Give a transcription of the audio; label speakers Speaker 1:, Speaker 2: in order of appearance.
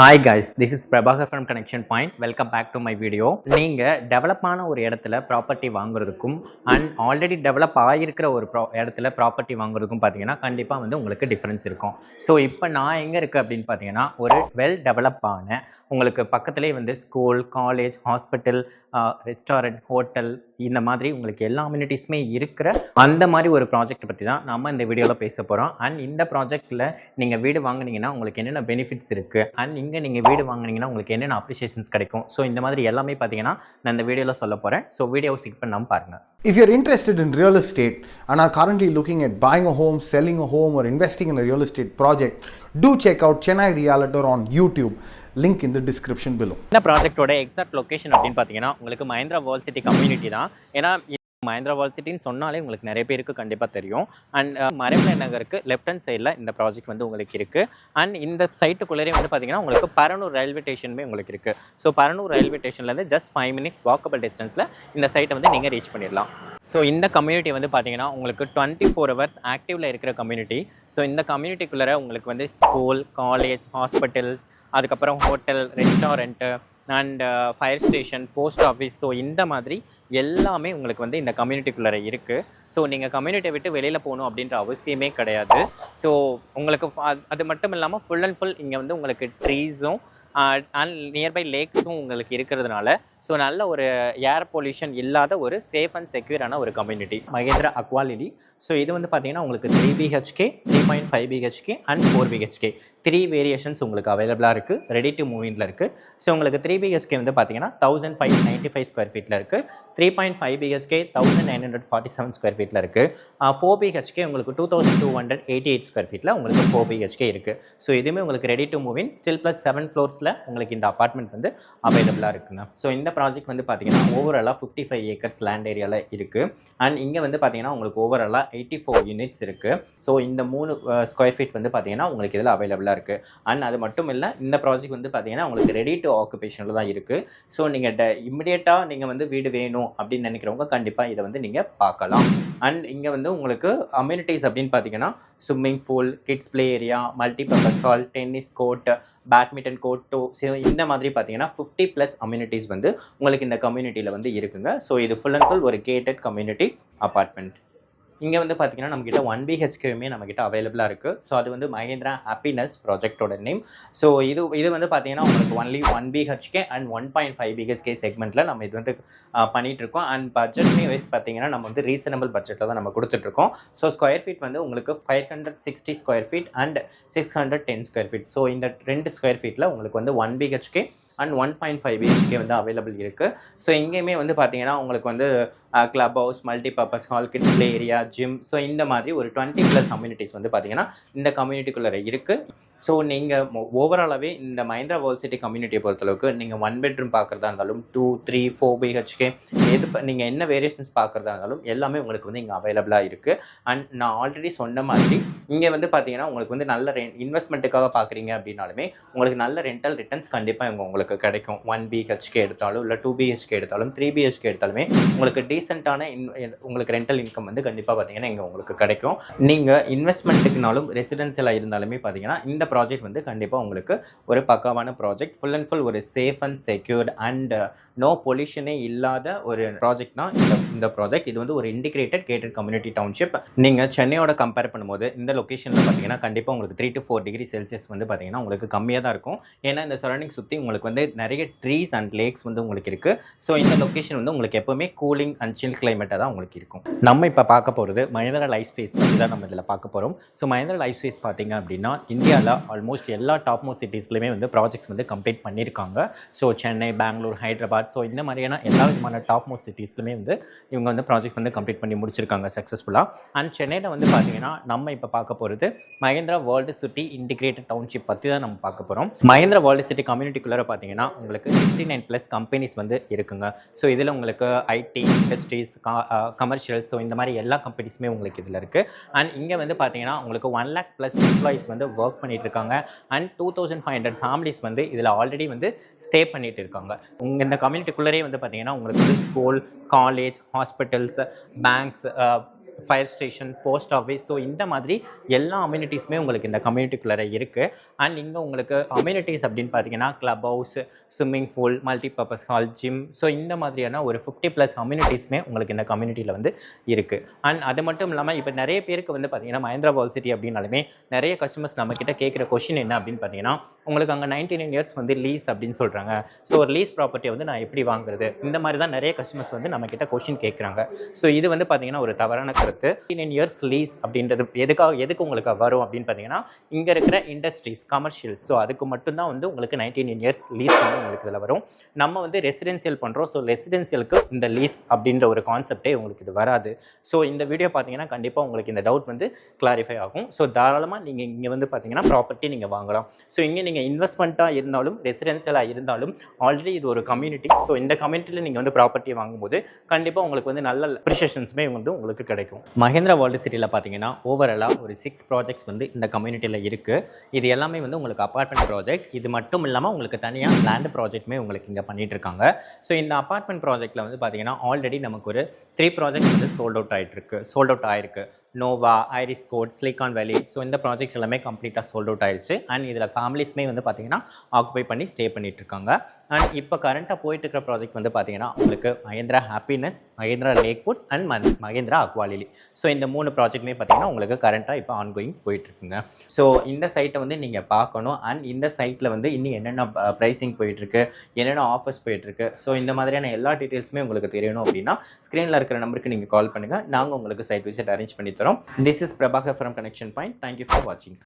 Speaker 1: Hi guys, this is Prabhakar from Connection Point. Welcome back to my video. நீங்கள் டெவலப்பான ஒரு இடத்துல property வாங்குறதுக்கும் and already develop ஆகியிருக்கிற ஒரு இடத்துல ப்ராப்பர்ட்டி வாங்குறதுக்கும் பார்த்தீங்கன்னா கண்டிப்பாக வந்து உங்களுக்கு டிஃப்ரென்ஸ் இருக்கும். ஸோ இப்போ நான் எங்கே இருக்குது அப்படின்னு பார்த்தீங்கன்னா ஒரு வெல் டெவலப்பான உங்களுக்கு பக்கத்துலேயே வந்து school, college, hospital, restaurant, hotel இந்த மாதிரி உங்களுக்கு எல்லா அம்யூனிட்டிஸுமே இருக்கிற அந்த மாதிரி ஒரு ப்ராஜெக்ட் பற்றி தான் நம்ம இந்த வீடியோவில் பேச போகிறோம். அண்ட் இந்த ப்ராஜெக்டில் நீங்கள் வீடு வாங்குனீங்கன்னா உங்களுக்கு என்னென்ன பெனிஃபிட்ஸ் இருக்குது அண்ட் இங்கே நீங்கள் வீடு வாங்குனீங்கன்னா உங்களுக்கு என்னென்ன அப்ரிஷியேஷன்ஸ் கிடைக்கும். ஸோ இந்த மாதிரி எல்லாமே பார்த்தீங்கன்னா நான் இந்த வீடியோவில் சொல்ல போகிறேன். ஸோ வீடியோவை ஸ்கிப் பண்ணாமல் பாருங்கள்.
Speaker 2: If you're interested in real estate and are currently looking at buying a home, selling a home or investing in a real estate project, do check out Chennai Realtor on YouTube. Link in the description below.
Speaker 1: இந்த ப்ராஜெக்டோட exact location அப்படின்னு பார்த்தீங்கன்னா உங்களுக்கு Mahindra world city community தான். ஏன்னா Mahindra world சிட்டின்னு சொன்னாலே உங்களுக்கு நிறைய பேருக்கு கண்டிப்பாக தெரியும். அண்ட் மறைமலை நகருக்கு லெஃப்ட் ஹேண்ட் சைடில் இந்த ப்ராஜெக்ட் வந்து உங்களுக்கு இருக்குது. அண்ட் இந்த சைட்டுக்குள்ளேயே வந்து பார்த்தீங்கன்னா உங்களுக்கு பரனூர் ரயில்வே ஸ்டேஷனுமே உங்களுக்கு இருக்குது. ஸோ பரனூர் ரயில்வே ஸ்டேஷன்லேருந்து ஜஸ்ட் 5 minutes வாக்கபிள் டிஸ்டன்ஸில் இந்த சைட்டை வந்து நீங்கள் ரீச் பண்ணிடலாம். ஸோ இந்த கம்யூனிட்டி வந்து பார்த்தீங்கன்னா உங்களுக்கு 24 hours ஆக்டிவில் இருக்கிற கம்யூனிட்டி. ஸோ இந்த கம்யூனிட்டிக்குள்ளே உங்களுக்கு வந்து ஸ்கூல், காலேஜ், ஹாஸ்பிட்டல், அதுக்கப்புறம் hotel, restaurant and fire station, post office, so இந்த மாதிரி எல்லாமே உங்களுக்கு வந்து இந்த கம்யூனிட்டிக்குள்ளே இருக்குது. ஸோ நீங்கள் கம்யூனிட்டியை விட்டு வெளியில் போகணும் அப்படின்ற அவசியமே கிடையாது. ஸோ உங்களுக்கு அது மட்டும் இல்லாமல் ஃபுல் அண்ட் ஃபுல் இங்கே வந்து உங்களுக்கு ட்ரீஸும் அண்ட் நியர்பை லேக்ஸும் உங்களுக்கு இருக்கிறதுனால ஸோ நல்ல ஒரு ஏர் பொல்யூஷன் இல்லாத ஒரு சேஃப் அண்ட் செக்யூரான ஒரு கம்யூனிட்டி மஹிந்திரா அக்வாலிட்டி. ஸோ இது வந்து பார்த்தீங்கன்னா உங்களுக்கு 3 BHK, 3.5 BHK and 4 BHK 3 variations உங்களுக்கு அவைலபிளாக இருக்குது. ரெடி டு மூவ் இன்ல இருக்குது. ஸோ உங்களுக்கு 3 BHK வந்து பார்த்தீங்கன்னா 1595 ஸ்கொயர் ஃபீட்டில் இருக்குது. 3.5 BHK 1947 ஸ்கொயர் ஃபீட்டில் இருக்குது. 4 BHK உங்களுக்கு 2288 ஸ்கொயர் ஃபீட்டில் உங்களுக்கு 4 BHK இருக்குது. ஸோ இதுவுமே உங்களுக்கு ready to move in still plus 7 floors உங்களுக்கு இந்த அப்பார்ட்மெண்ட் வந்து அவைலபிளாக இருக்குங்க. ஸோ இந்த ப்ராஜெக்ட் வந்து பார்த்தீங்கன்னா ஓவராலாக 55 acres லேண்ட் ஏரியாவில் இருக்குது. அண்ட் இங்கே வந்து பார்த்தீங்கன்னா உங்களுக்கு ஓவராலாக 84 யூனிட்ஸ் இருக்குது. ஸோ இந்த 3 ஸ்கொயர் ஃபீட் வந்து பார்த்தீங்கன்னா உங்களுக்கு இதில் அவைலபிளாக இருக்குது. அண்ட் அது மட்டும் இல்லை, இந்த ப்ராஜெக்ட் வந்து பார்த்தீங்கன்னா உங்களுக்கு ரெடி டு ஆக்குபேஷனில் தான் இருக்குது. ஸோ நீங்கள் இமிடியேட்டாக நீங்கள் வந்து வீடு வேணும் அப்படின்னு நினைக்கிறவங்க கண்டிப்பாக இதை வந்து நீங்கள் பார்க்கலாம். அண்ட் இங்கே வந்து உங்களுக்கு அம்யூனிட்டிஸ் அப்படின்னு பார்த்தீங்கன்னா swimming pool, kids play area, multipurpose hall, tennis court, badminton கோர்ட்டோ, ஸோ இந்த மாதிரி பார்த்தீங்கன்னா 50+ அம்யூனிட்டிஸ் வந்து உங்களுக்கு இந்த கம்யூனிட்டியில் வந்து இருக்குங்க. ஸோ இது ஃபுல் அண்ட் ஃபுல் ஒரு கேட்டட் கம்யூனிட்டி அப்பார்ட்மெண்ட். இங்கே வந்து பார்த்தீங்கன்னா நம்மக்கிட்ட 1 BHKமே நம்மக்கிட்ட அவைலபிளாக இருக்குது. ஸோ அது வந்து மஹிந்திரா ஹாப்பினஸ் ப்ராஜெக்டோட நேம். ஸோ இது வந்து பார்த்தீங்கன்னா உங்களுக்கு ஒன்லி 1 BHK அண்ட் 1.5 BHK செக்மெண்ட்டில் நம்ம இது வந்து பண்ணிகிட்ருக்கோம். அண்ட் பட்ஜெட்மே வைஸ் பார்த்தீங்கன்னா நம்ம வந்து ரீசனபிள் பட்ஜெட்டில் தான் நம்ம கொடுத்துட்ருக்கோம். ஸோ ஸ்கொயர் ஃபீட் வந்து உங்களுக்கு 560 square feet and 610 square feet. So இந்த 2 ஸ்கொயர் ஃபீட்டில் உங்களுக்கு வந்து 1 BHK அண்ட் 1.5 BHK வந்து அவைலபிள் இருக்குது. ஸோ இங்கேயுமே வந்து பார்த்தீங்கன்னா உங்களுக்கு வந்து club house, multipurpose hall, kids play area, gym, so இந்த மாதிரி ஒரு 20+ அம்யூனிட்டிஸ் வந்து பார்த்தீங்கன்னா இந்த கம்யூனிட்டிக்குள்ளே இருக்குது. ஸோ நீங்கள் ஓவராலாகவே இந்த மஹிந்திரா வேர்ல்ட் சிட்டி கம்யூனிட்டியை பொறுத்தளவுக்கு நீங்கள் 1 bedroom பார்க்குறதா இருந்தாலும் 2, 3, 4 BHK நீங்கள் என்ன வேரியேஷன்ஸ் பார்க்குறதா இருந்தாலும் எல்லாமே உங்களுக்கு வந்து இங்கே அவைலபிளாக இருக்குது. அண்ட் நான் ஆல்ரெடி சொன்ன மாதிரி இங்கே வந்து பார்த்தீங்கன்னா உங்களுக்கு வந்து நல்ல இன்வெஸ்ட்மெண்ட்டுக்காக பார்க்குறீங்க அப்படின்னாலுமே உங்களுக்கு நல்ல ரெண்டல் ரிட்டர்ன்ஸ் கண்டிப்பாக இங்கே உங்களுக்கு கிடைக்கும். 1 BHK எடுத்தாலும் இல்லை 2 BHK எடுத்தாலும் 3 BHK எடுத்தாலுமே உங்களுக்கு டீசெண்டான உங்களுக்கு ரெண்டல் இன்கம் வந்து கண்டிப்பாக பார்த்தீங்கன்னா இங்கே உங்களுக்கு கிடைக்கும். நீங்கள் இன்வெஸ்ட்மெண்ட்டுக்குனாலும் ரெசிடென்சியலாக இருந்தாலுமே பார்த்தீங்கன்னா இந்த ப்ராஜெக்ட் வந்து கண்டிப்பாக உங்களுக்கு ஒரு பக்காவான ப்ராஜெக்ட், ஃபுல் அண்ட் ஃபுல் ஒரு safe and secured and no பொல்யூஷனே இல்லாத ஒரு ப்ராஜெக்ட்னா இந்த ப்ராஜெக்ட். இது வந்து ஒரு இன்டிகிரேட்டட் கேட்டட் கம்யூனிட்டி டவுன்ஷிப். நீங்கள் சென்னையோட கம்பேர் பண்ணும்போது இந்த லொக்கேஷனில் பார்த்தீங்கன்னா கண்டிப்பாக உங்களுக்கு 3 to 4 degree செல்சியஸ் வந்து பார்த்தீங்கன்னா உங்களுக்கு கம்மியாக தான் இருக்கும். ஏன்னா இந்த சரௌண்டிங் சுற்றி உங்களுக்கு வந்து நிறைய ட்ரீஸ் அண்ட் லேக்ஸ் வந்து உங்களுக்கு இருக்குது. ஸோ இந்த லொக்கேஷன் வந்து உங்களுக்கு எப்போவுமே கூலிங் அண்ட் சில் கிளைமேட்டாக தான் உங்களுக்கு இருக்கும். நம்ம இப்போ பார்க்க போகிறது மஹிந்திரா லைஃப் ஸ்பேஸ் பற்றி தான் நம்ம இதில் பார்க்க போகிறோம். ஸோ மஹிந்திரா லைஃப் ஸ்பேஸ் பார்த்தீங்க அப்படின்னா இந்தியாவில் ஆல்மோஸ்ட் எல்லா டாப் மோஸ்ட் சிட்டிஸ்லையுமே வந்து ப்ராஜெக்ட்ஸ் வந்து கம்ப்ளீட் பண்ணியிருக்காங்க. ஸோ சென்னை, பெங்களூர், ஹைதராபாத், ஸோ இந்த மாதிரியான எல்லா விதமான டாப் மோஸ்ட் சிட்டிஸ்லையுமே வந்து இவங்க வந்து ப்ராஜெக்ட் வந்து கம்ப்ளீட் பண்ணி முடிச்சிருக்காங்க சக்ஸஸ்ஃபுல்லாக. அண்ட் சென்னையில் வந்து பார்த்தீங்கன்னா நம்ம இப்போ பார்க்க போகிறது Mahindra world city integrated township பற்றி தான் நம்ம பார்க்க போகிறோம். மஹிந்திரா வேர்ல்டு சிட்டி கம்யூனிட்டிக்குள்ளே பார்த்தீங்கன்னா உங்களுக்கு 69+ கம்பெனிஸ் வந்து இருக்குங்க. ஸோ இதில் உங்களுக்கு ஐடி, இண்டஸ்ட்ரீஸ், கமர்ஷியல், ஸோ இந்த மாதிரி எல்லா கம்பெனிஸுமே உங்களுக்கு இதில் இருக்குது. அண்ட் இங்கே வந்து பார்த்தீங்கன்னா உங்களுக்கு 1 lakh+ எம்ப்ளாயிஸ் வந்து ஒர்க் பண்ணிட்டு இருக்காங்க. அண்ட் 2500 ஃபேமிலிஸ் வந்து இதில் ஆல்ரெடி வந்து ஸ்டே பண்ணிட்டு இருக்காங்க. இந்த கம்யூனிட்டிக்குள்ளே வந்து பார்த்தீங்கன்னா உங்களுக்கு school, college, hospitals, banks, fire station, post office, so இந்த மாதிரி எல்லா அம்யூனிட்டிஸுமே உங்களுக்கு இந்த கம்யூனிட்டிக்குள்ளே இருக்குது. அண்ட் இங்கே உங்களுக்கு அம்யூனிட்டிஸ் அப்படின்னு பார்த்தீங்கன்னா club house, swimming pool, multipurpose hall, gym, so இந்த மாதிரியான ஒரு 50+ அம்யூனிட்டிஸுமே உங்களுக்கு இந்த கம்யூனிட்டியில் வந்து இருக்குது. அண்ட் அது மட்டும் இல்லாமல் இப்போ நிறைய பேருக்கு வந்து பார்த்தீங்கன்னா மஹிந்திரா வேர்ல்ட் சிட்டி அப்படின்னாலுமே நிறைய கஸ்டமர்ஸ் நம்மக்கிட்ட கேட்குற கொஷின் என்ன அப்படின்னு பார்த்தீங்கன்னா, உங்களுக்கு அங்கே 99 இயர்ஸ் வந்து லீஸ் அப்படின்னு சொல்கிறாங்க. ஸோ ஒரு லீஸ் ப்ராப்பர்ட்டியை வந்து நான் எப்படி வாங்குறது, இந்த மாதிரி தான் நிறைய கஸ்டமர்ஸ் வந்து நம்மக்கிட்ட கொஷின் கேட்குறாங்க. ஸோ இது வந்து பார்த்தீங்கன்னா ஒரு தவறான கருத்து. 99 இயர்ஸ் லீஸ் அப்படின்றது எதுக்கு உங்களுக்கு வரும் அப்படின்னு பார்த்தீங்கன்னா, இங்கே இருக்கிற இண்டஸ்ட்ரீஸ், கமர்ஷியல், ஸோ அதுக்கு மட்டும்தான் வந்து உங்களுக்கு 99 இயர்ஸ் லீஸ் வந்து உங்களுக்கு இதில் வரும். நம்ம வந்து ரெசிடென்சியல் பண்ணுறோம். ஸோ ரெசிடென்சியலுக்கு இந்த லீஸ் அப்படின்ற ஒரு கான்செப்டே உங்களுக்கு இது வராது. ஸோ இந்த வீடியோ பார்த்தீங்கன்னா கண்டிப்பாக உங்களுக்கு இந்த டவுட் வந்து கிளாரிஃபை ஆகும். ஸோ தாராளமாக நீங்கள் இங்கே வந்து பார்த்தீங்கன்னா ப்ராப்பர்ட்டி நீங்கள் வாங்கலாம். ஸோ இங்கே நீங்கள் இன்வெஸ்ட்மெண்ட்டாக இருந்தாலும் ரெசிடென்சியலாக இருந்தாலும் ஆல்ரெடி இது ஒரு கம்யூனிட்டி. ஸோ இந்த கம்யூனிட்டியில் நீங்கள் வந்து ப்ராப்பர்ட்டி வாங்கும்போது கண்டிப்பாக உங்களுக்கு வந்து நல்ல அப்ரிஷியேஷன்ஸுமே வந்து உங்களுக்கு கிடைக்கும். மஹிந்திரா வேர்ல்ட் சிட்டியில் பார்த்தீங்கன்னா ஓவராலாக ஒரு 6 ப்ராஜெக்ட்ஸ் வந்து இந்த கம்யூனிட்டியில் இருக்குது. இது எல்லாமே வந்து உங்களுக்கு அப்பார்ட்மெண்ட் ப்ராஜெக்ட். இது மட்டும் இல்லாமல் உங்களுக்கு தனியாக லேண்ட் ப்ராஜெக்ட்டுமே உங்களுக்கு இங்கே பண்ணிட்டு இருக்காங்க. ஸோ இந்த அப்பார்ட்மெண்ட் ப்ராஜெக்ட்டில் வந்து பார்த்தீங்கன்னா ஆல்ரெடி நமக்கு ஒரு 3 ப்ராஜெக்ட்ஸ் வந்து சோல்ட் அவுட் ஆயிருக்கு. நோவா, ஐரிஸ் கோட், சிலிகான் வேலி, ஸோ இந்த ப்ராஜெக்ட் எல்லாமே கம்ப்ளீட்டாக சோல்ட் அவுட் ஆயிடுச்சு. அண்ட் இதில் ஃபேமிலிஸ்மே வந்து பார்த்தீங்கன்னா ஆக்குபை பண்ணி ஸ்டே பண்ணிட்டு இருக்காங்க. அண்ட் இப்போ கரண்ட்டாக போயிட்டு இருக்கிற ப்ராஜெக்ட் வந்து பார்த்தீங்கன்னா உங்களுக்கு Mahindra happiness, Mahindra Lakewoods and Mahindra Aqualily. So இந்த 3 ப்ராஜெக்ட்டுமே பார்த்தீங்கன்னா உங்களுக்கு கரண்ட்டாக இப்போ ஆன்கோயிங் போயிட்டுருக்குங்க. ஸோ இந்த சைட்டை வந்து நீங்கள் பார்க்கணும். அண்ட் இந்த சைட்டில் வந்து இன்னும் என்னென்ன ப்ரைஸிங் போயிட்டுருக்கு, என்னென்ன ஆஃபர்ஸ் போயிட்டுருக்கு, ஸோ இந்த மாதிரியான எல்லா டீட்டெயில்ஸுமே உங்களுக்கு தெரியணும் அப்படின்னா ஸ்க்ரீனில் இருக்கிற நம்பருக்கு நீங்கள் கால் பண்ணுங்கள். நாங்கள் உங்களுக்கு சைட் விசிட் அரேஞ்ச் பண்ணி தரோம். This is Prabhakar from Connection Point. Thank you for watching.